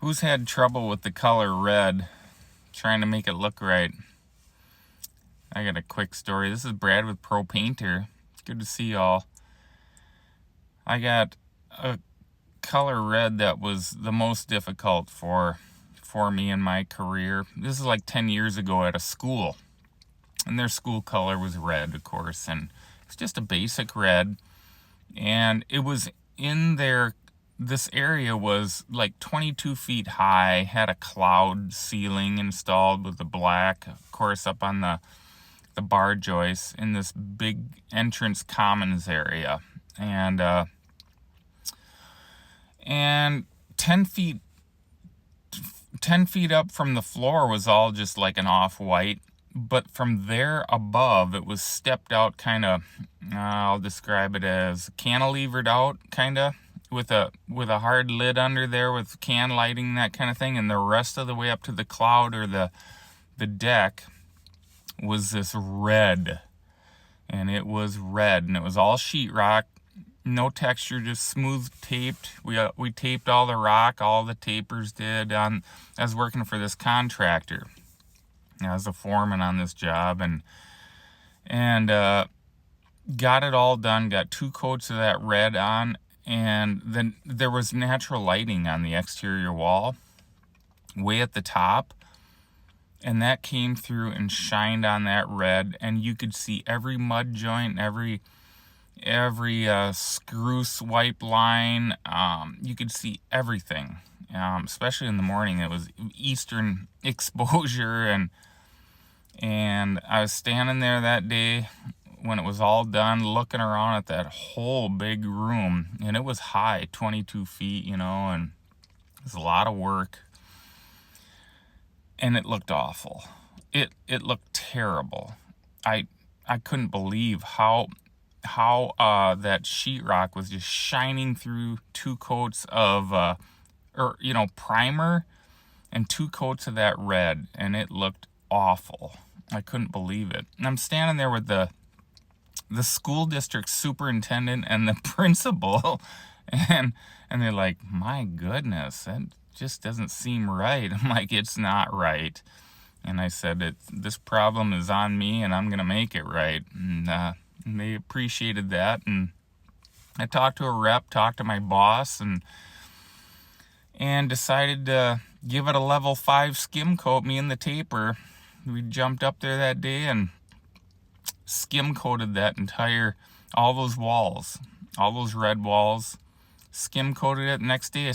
Who's had trouble with the color red, trying to make it look right? I got a quick story. This is Brad with Pro Painter. Good to see y'all. I got a color red that was the most difficult for me in my career. This is like 10 years ago at a school, and their school color was red, of course, and it's just a basic red. And it was in there. This area was like 22 feet high, had a cloud ceiling installed with the black, of course, up on the bar joists in this big entrance commons area. And 10 feet up from the floor was all just like an off-white. But from there above, it was stepped out, kind of, I'll describe it as cantilevered out, kind of, with a hard lid under there with can lighting, that kind of thing. And the rest of the way up to the cloud or the deck was this red. And it was red, and it was all sheetrock, no texture, just smooth taped. We taped all the rock, all the tapers did. I was working for this contractor. I was a foreman on this job, and got it all done, got 2 coats of that red on, and then there was natural lighting on the exterior wall way at the top, and that came through and shined on that red, and you could see every mud joint, every screw swipe line. You could see everything, especially in the morning. It was eastern exposure, and I was standing there that day when it was all done, looking around at that whole big room, and it was high, 22 feet, and it was a lot of work, and it looked awful. It looked terrible. I couldn't believe how that sheetrock was just shining through 2 coats of primer and 2 coats of that red, and it looked awful. I couldn't believe it. And I'm standing there with the school district superintendent and the principal, and they're like, "My goodness, that just doesn't seem right." I'm like, "It's not right." And I said, "This problem is on me, and I'm gonna make it right." And they appreciated that. And I talked to a rep, talked to my boss, and decided to give it a level 5 skim coat, me and the taper. We jumped up there that day and skim coated that all those walls, all those red walls, skim coated it. Next day I